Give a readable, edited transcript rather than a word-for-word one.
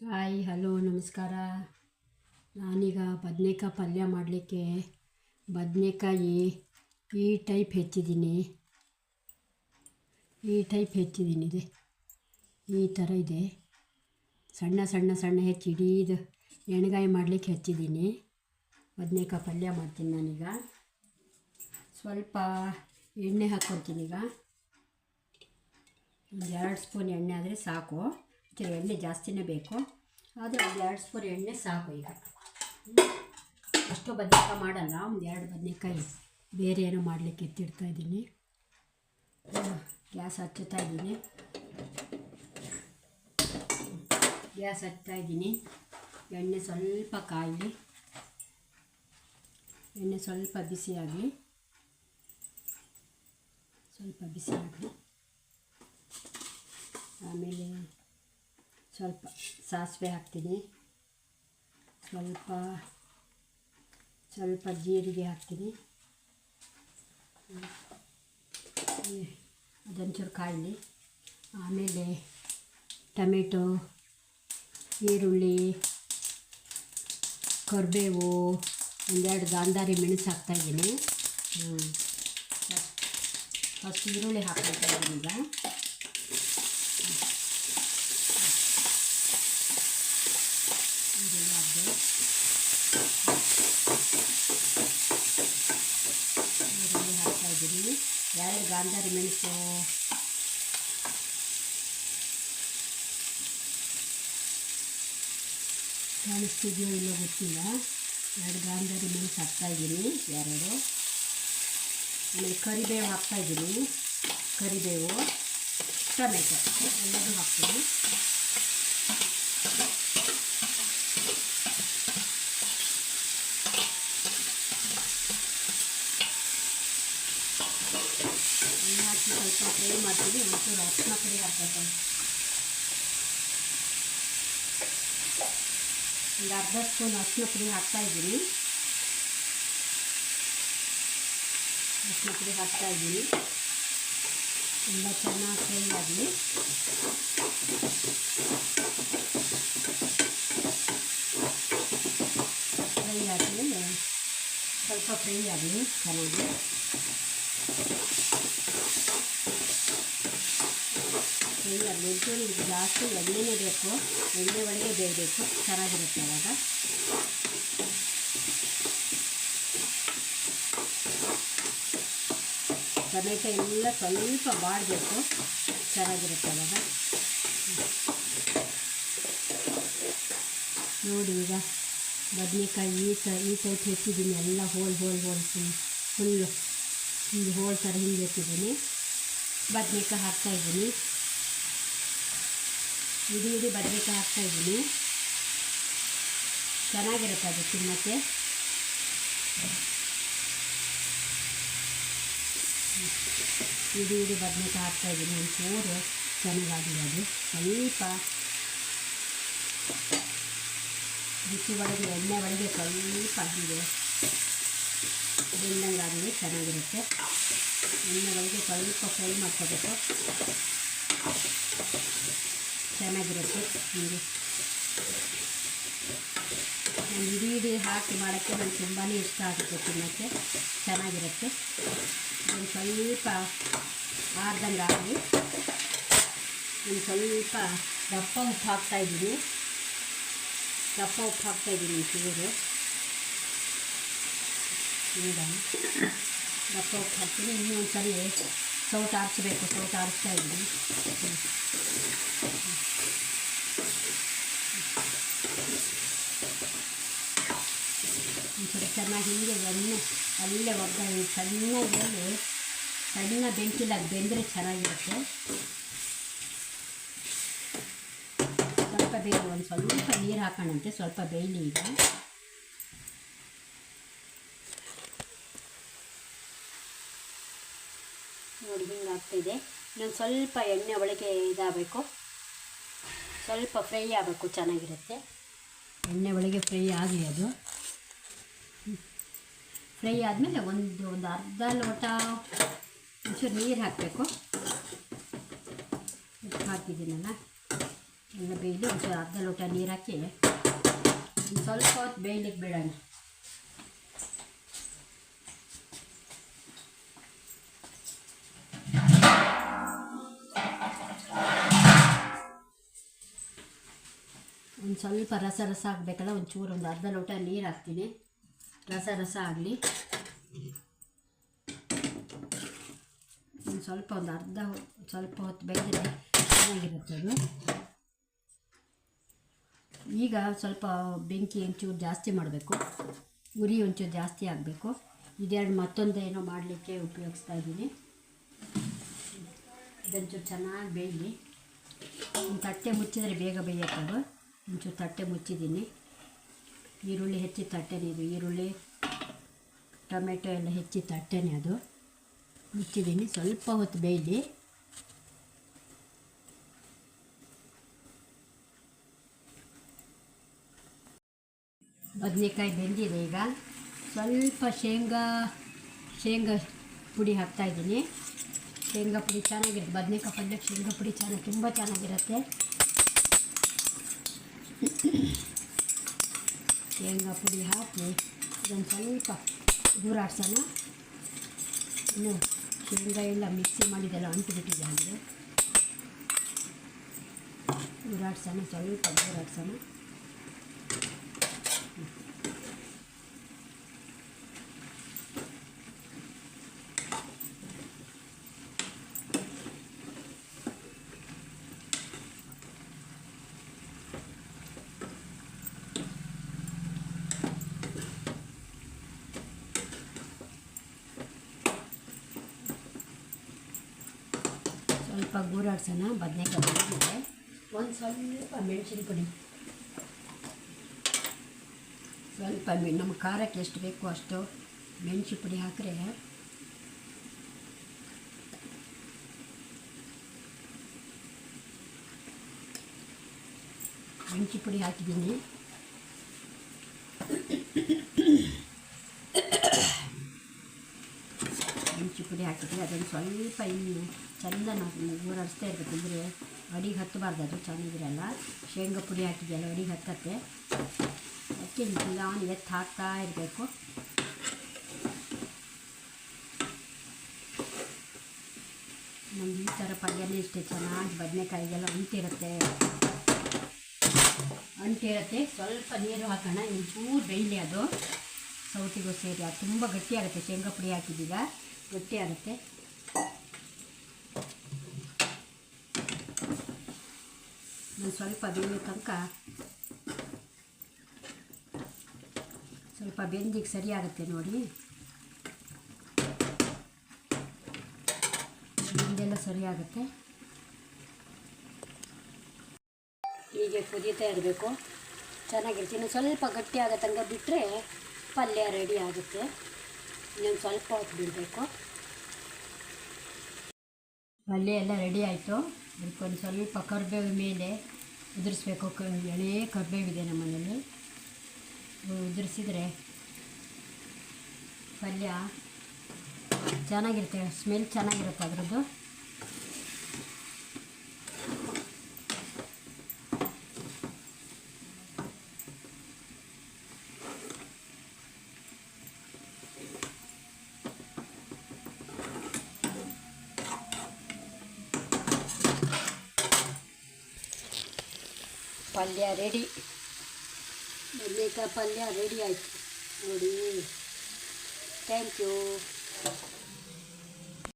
Hi hello ನಮಸ್ಕಾರ. ನಾನೀಗ ಬದನೇಕಾಯಿ ಪಲ್ಯ ಮಾಡಲಿಕ್ಕೆ ಬದನೇಕಾಯಿ ಈ ಟೈಪ್ ಹೆಚ್ಚಿದ್ದೀನಿ. ಇದೆ ಈ ಥರ ಇದೆ. ಸಣ್ಣ ಸಣ್ಣ ಸಣ್ಣ ಹೆಚ್ಚಿ ಇಡೀದು ಎಣ್ಗಾಯಿ ಮಾಡಲಿಕ್ಕೆ ಹೆಚ್ಚಿದ್ದೀನಿ. ಬದನೇಕಾಯಿ ಪಲ್ಯ ಮಾಡ್ತೀನಿ ನಾನೀಗ. ಸ್ವಲ್ಪ ಎಣ್ಣೆ ಹಾಕ್ಕೊಳ್ತೀನಿ. ಈಗ ಒಂದು 2 ಸ್ಪೂನ್ ಎಣ್ಣೆ ಆದರೆ ಸಾಕು. ಎಣ್ಣೆ ಜಾಸ್ತಿನೇ ಬೇಕು, ಆದರೆ ಒಂದು 2 ಸ್ಪೂನ್ ಎಣ್ಣೆ ಸಾಕು. ಈಗ ಅಷ್ಟು ಬದನೇಕಾಯಿ ಮಾಡಲ್ಲ, ಒಂದು 2 ಬದನೇಕಾಯಿ ಬೇರೆ ಏನೋ ಮಾಡಲಿಕ್ಕೆ ಎತ್ತಿಡ್ತಾಯಿದ್ದೀನಿ. ಗ್ಯಾಸ್ ಹಚ್ತಾಯಿದ್ದೀನಿ. ಎಣ್ಣೆ ಸ್ವಲ್ಪ ಕಾಯಲಿ, ಎಣ್ಣೆ ಸ್ವಲ್ಪ ಬಿಸಿಯಾಗಲಿ. ಆಮೇಲೆ ಸ್ವಲ್ಪ ಸಾಸಿವೆ ಹಾಕ್ತೀನಿ, ಸ್ವಲ್ಪ ಜೀರಿಗೆ ಹಾಕ್ತೀನಿ. ಅದೊಂಚೂರು ಕಾಯಲಿ. ಆಮೇಲೆ ಟೊಮೆಟೊ, ಈರುಳ್ಳಿ, ಕರಿಬೇವು, 1-2 ಗಾಂಧಾರಿ ಮೆಣಸು ಹಾಕ್ತಾಯಿದ್ದೀನಿ. ಫಸ್ಟ್ ಈರುಳ್ಳಿ ಹಾಕ್ತಾಯಿದ್ದೀನಿ. ಈಗ ಈರುಳ್ಳಿ ಹಾಕ್ತಾಯಿದ್ದೀನಿ. 2 ಗಾಂಧಾರಿ ಮೆಣಸು, ಕಾಣಿಸ್ತಿದೆಯೋ ಇಲ್ಲೋ ಗೊತ್ತಿಲ್ಲ. 2 ಗಾಂಧಾರಿ ಮೆಣಸು ಹಾಕ್ತಾಯಿದ್ದೀನಿ, 2. ಆಮೇಲೆ ಕರಿಬೇವು ಹಾಕ್ತಾಯಿದ್ದೀನಿ. ಕರಿಬೇವು, ಟೊಮೆಟೊ ಎಲ್ಲದೂ ಹಾಕ್ತೀನಿ. ಹಾಕಿ ಸ್ವಲ್ಪ ಫ್ರೈ ಮಾಡ್ತೀನಿ. ಒಂಚೂರು ಅರಿಶಿನ ಪುಡಿ ಹಾಕ್ಬೇಕು. ಒಂದು ಅರ್ಧ ಸ್ಪೂನ್ ಅರಿಶಿನ ಪುಡಿ ಹಾಕ್ತಾಯಿದ್ದೀನಿ. ತುಂಬ ಚೆನ್ನಾಗಿ ಫ್ರೈ ಆಗಲಿ. ಫ್ರೈ ಆದಮೇಲೆ ಸ್ವಲ್ಪ ಫ್ರೈ ಆಗಲಿ ಚೆನ್ನಾಗಿ. ಒಂಚೂರು ಇದು ಜಾಸ್ತಿ ಎಣ್ಣೆನೇ ಬೇಕು, ಎಣ್ಣೆ ಒಳಗೆ ಬೇಯಬೇಕು, ಚೆನ್ನಾಗಿರುತ್ತೆ ಅವಾಗ. ಟೊಮೆಟೊ ಎಲ್ಲ ಸ್ವಲ್ಪ ಬಾಡಬೇಕು, ಚೆನ್ನಾಗಿರುತ್ತೆ ಅವಾಗ. ನೋಡಿ, ಈಗ ಬದನೇಕಾಯಿ ಈ ಟೈಪ್ ಹೆಚ್ಚಿದ್ದೀನಿ. ಎಲ್ಲ ಹೋಲ್ ಫುಲ್ಲು ಹಿಂಗೆ ಹೋಲ್ ಥರ ಹಿಂಗೆ ಎತ್ತಿದ್ದೀನಿ. ಬದನೇಕಾಯಿ ಹಾಕ್ತಾಯಿದ್ದೀನಿ, ಇಡೀ ಬದನೇಕಾಯಿ ಹಾಕ್ತಾಯಿದ್ದೀನಿ. ಚೆನ್ನಾಗಿರುತ್ತೆ ಅದು ತಿನ್ನೋಕ್ಕೆ. ಇಡೀ ಬದನೇಕಾಯಿ ಹಾಕ್ತಾಯಿದ್ದೀನಿ. ಒಂಚೂರು ಚೆನ್ನಾಗಾಗಿದೆ ಅದು. ಸ್ವಲ್ಪ ಬಿಸಿ ಒಳಗೆ ಎಣ್ಣೆ ಒಳಗೆ ಸ್ವಲ್ಪ ಆಗಿದೆ ಬೆಂದಂಗಾಗಲಿ, ಚೆನ್ನಾಗಿರುತ್ತೆ. ಎಣ್ಣೆ ಒಳಗೆ ಸ್ವಲ್ಪ ಫ್ರೈ ಮಾಡ್ಕೋಬೇಕು, ಚೆನ್ನಾಗಿರುತ್ತೆ. ಹೀಗೆ ನಾನು ಇಡೀ ಹಾಕಿ ಮಾಡೋಕ್ಕೆ ನನಗೆ ತುಂಬಾ ಇಷ್ಟ ಆಗುತ್ತೆ, ತಿನ್ನೋಕ್ಕೆ ಚೆನ್ನಾಗಿರುತ್ತೆ. ಒಂದು ಸ್ವಲ್ಪ ಆರ್ದಂಗೆ ಆಗಲಿ. ಒಂದು ಸ್ವಲ್ಪ ದಪ್ಪ ಉಪ್ಪು ಹಾಕ್ತಾಯಿದ್ದೀನಿ. ಚೂರು ದಪ್ಪ ಉಪ್ಪು ಹಾಕ್ತೀನಿ. ಇನ್ನೂ ಒಂದು ಸರಿ ಸೌಟು ಆರಿಸ್ಬೇಕು, ಆರಿಸ್ತಾಯಿದ್ದೀನಿ. ಒಂದ್ಸರಿ ಚೆನ್ನಾಗಿ ಹಿಂಗೆ ಎಣ್ಣೆ ಅಲ್ಲೇ ಒಗ್ಗರಣೆ ಸಣ್ಣ ಬೆಂಕಿಲ್ಲ, ಅದು ಬೆಂದರೆ ಚೆನ್ನಾಗಿರುತ್ತೆ. ಸ್ವಲ್ಪ ಬೇಯಲಿ, ಒಂದು ಸ್ವಲ್ಪ ನೀರು ಹಾಕೋಣಂತೆ, ಸ್ವಲ್ಪ ಬೇಯಲಿ. ಈಗ ನೋಡಿ ಹಿಂಗಾಗ್ತಿದೆ. ಇನ್ನೊಂದು ಸ್ವಲ್ಪ ಎಣ್ಣೆ ಒಳಗೆ ಇದಾಗಬೇಕು, ಸ್ವಲ್ಪ ಫ್ರೈ ಆಗಬೇಕು, ಚೆನ್ನಾಗಿರುತ್ತೆ. ಎಣ್ಣೆ ಒಳಗೆ ಫ್ರೈ ಆಗಲಿ. ಅದು ಫ್ರೈ ಆದಮೇಲೆ ಒಂದು ಅರ್ಧ ಲೋಟ ಒಂಚೂರು ನೀರು ಹಾಕಬೇಕು. ಉಪ್ಪು ಹಾಕಿದ್ದೀನಲ್ಲ, ಎಲ್ಲ ಬೇಯಲಿ ಒಂದು ಅರ್ಧ ಲೋಟ ನೀರು ಹಾಕಿ ಒಂದು ಸ್ವಲ್ಪ ಹೊತ್ತು ಬೇಯಲಿಕ್ಕೆ ಬಿಡೋಣ. ಒಂದು ಸ್ವಲ್ಪ ರಸ ಆಗಬೇಕಲ್ಲ, ಒಂಚೂರು ಒಂದು ಅರ್ಧ ಲೋಟ ನೀರು ಹಾಕ್ತೀನಿ. ರಸ ಆಗಲಿ. ಒಂದು ಸ್ವಲ್ಪ ಹೊತ್ತು ಬೇಯಿದ್ರೆ ಚೆನ್ನಾಗಿರುತ್ತೆ ಅದು. ಈಗ ಸ್ವಲ್ಪ ಬೆಂಕಿ ಒಂಚೂರು ಜಾಸ್ತಿ ಮಾಡಬೇಕು, ಉರಿ ಒಂಚೂರು ಜಾಸ್ತಿ ಆಗಬೇಕು. ಇದೆರಡು ಮತ್ತೊಂದು ಏನೋ ಮಾಡಲಿಕ್ಕೆ ಉಪಯೋಗಿಸ್ತಾ ಇದ್ದೀನಿ. ಇದೊಂಚೂರು ಚೆನ್ನಾಗಿ ಬೇಯಲಿ. ಒಂದು ತಟ್ಟೆ ಮುಚ್ಚಿದರೆ ಬೇಗ ಬೇಯತ್ತದು. ಒಂಚೂರು ತಟ್ಟೆ ಮುಚ್ಚಿದ್ದೀನಿ. ಈರುಳ್ಳಿ ಹೆಚ್ಚಿ ತಟ್ಟೆನೇ ಇದು, ಈರುಳ್ಳಿ ಟೊಮೆಟೊ ಎಲ್ಲ ಹೆಚ್ಚಿ ತಟ್ಟೆನೇ ಅದು. ಮುಚ್ಚಿದ್ದೀನಿ, ಸ್ವಲ್ಪ ಹೊತ್ತು ಬೇಯಲಿ. ಬದನೆಕಾಯಿ ಬೆಂದಿದೆ. ಈಗ ಸ್ವಲ್ಪ ಶೇಂಗಾ ಪುಡಿ ಹಾಕ್ತಾಯಿದ್ದೀನಿ. ಶೇಂಗಾ ಪುಡಿ ಚೆನ್ನಾಗಿರುತ್ತೆ, ಬದನೆಕಾಯಿ ಪಲ್ಯಕ್ಕೆ ಶೇಂಗಾ ಪುಡಿ ತುಂಬ ಚೆನ್ನಾಗಿರುತ್ತೆ. ಶೇಂಗಾ ಪುಡಿ ಹಾಕಿ ಇದನ್ನು ಸ್ವಲ್ಪ ಗೂರಾಡ್ಸೋಣ. ಇನ್ನು ಶೇಂಗಾ ಎಲ್ಲ ಮಿಕ್ಸಿ ಮಾಡಿದೆಲ್ಲ ಅಂಟುಬಿಟ್ಟಿದೆ ಅಂದರೆ ಗೂರಾಡ್ಸೋಣ, ಸ್ವಲ್ಪ ಗೂರಾಡ್ಸೋಣ. ಸ್ವಲ್ಪ ಗೂರಾಡ್ಸೋಣ. ಬದನೆಕಾಯಿ ಬೆಂದಿದೆ. ಒಂದು ಸ್ವಲ್ಪ ಮೆಣಸಿನ ಪುಡಿ, ಸ್ವಲ್ಪ ನಮ್ಮ ಖಾರಕ್ಕೆ ಎಷ್ಟು ಬೇಕೋ ಅಷ್ಟು ಮೆಣಸಿನ ಪುಡಿ ಹಾಕಿದ್ರೆ ಮೆಣಸಿನ ಪುಡಿ ಹಾಕಿದ್ದೀನಿ. ಮೆಣಸಿನ ಪುಡಿ ಹಾಕಿದ್ವಿ. ಅದನ್ನು ಸ್ವಲ್ಪ ಇನ್ನು ಚೆಂದ ನಾವು ಗೂರಾಡಿಸ್ತಾ ಇರಬೇಕು, ಅಂದರೆ ಅಡಿಗೆ ಹತ್ತಬಾರ್ದು, ಅದು ಚೆನ್ನಾಗಿರಲ್ಲ. ಶೇಂಗಾ ಪುಡಿ ಹಾಕಿದೆಯಲ್ಲ ಅಡಿಗೆ ಹತ್ತತ್ತೆ. ಅದಕ್ಕೆ ನಿಧಾನ ಎತ್ತು ಹಾಕ್ತಾ ಇರಬೇಕು. ನಮ್ಗೆ ಈ ಥರ ಪಲ್ಯನೇ ಇಷ್ಟೇ ಚೆನ್ನಾಗಿ. ಬದನೆಕಾಯಿಗೆಲ್ಲ ಅಂಟಿರುತ್ತೆ. ಸ್ವಲ್ಪ ನೀರು ಹಾಕೋಣ. ಒಂಚೂರು ಬೇಯಲಿ ಅದು, ಸೌಟಿಗೂ ಸೇರಿ. ಅದು ತುಂಬ ಗಟ್ಟಿಯಾಗುತ್ತೆ. ಶೇಂಗಾ ಪುಡಿ ಹಾಕಿದ್ದೀಗ ಗಟ್ಟಿ ಆಗುತ್ತೆ. ನಾನು ಸ್ವಲ್ಪ ಬೇಯೋ ತನಕ, ಸ್ವಲ್ಪ ಬೆಂದಿಗೆ ಸರಿ ಆಗುತ್ತೆ ನೋಡಿ. ಬೆಂದೆಲ್ಲ ಸರಿ ಆಗುತ್ತೆ. ಹೀಗೆ ಕುದೀತಾ ಇರಬೇಕು, ಚೆನ್ನಾಗಿರುತ್ತೆ. ಇನ್ನು ಸ್ವಲ್ಪ ಗಟ್ಟಿ ಆಗೋ ತನಕ ಬಿಟ್ಟರೆ ಪಲ್ಯ ರೆಡಿ ಆಗುತ್ತೆ. ಇನ್ನೊಂದು ಸ್ವಲ್ಪ ಹೊತ್ತು ಬಿಡಬೇಕು. ಪಲ್ಯ ಎಲ್ಲ ರೆಡಿ ಆಯಿತು. ಅದಕ್ಕೊಂದು ಸ್ವಲ್ಪ ಕರಿಬೇವು ಮೇಲೆ ಉದುರಿಸ್ಬೇಕು. ಎಳೆ ಕರಿಬೇವಿದೆ ನಮ್ಮ ಮನೇಲಿ, ಉದುರಿಸಿದರೆ ಪಲ್ಯ ಚೆನ್ನಾಗಿರುತ್ತೆ, ಸ್ಮೆಲ್ ಚೆನ್ನಾಗಿರುತ್ತೆ ಅದರದ್ದು. ಪಲ್ಯ ರೆಡಿ. ಬದನೆಕಾಯಿ ಪಲ್ಯ ರೆಡಿ ಆಯಿತು ನೋಡಿ. Thank you.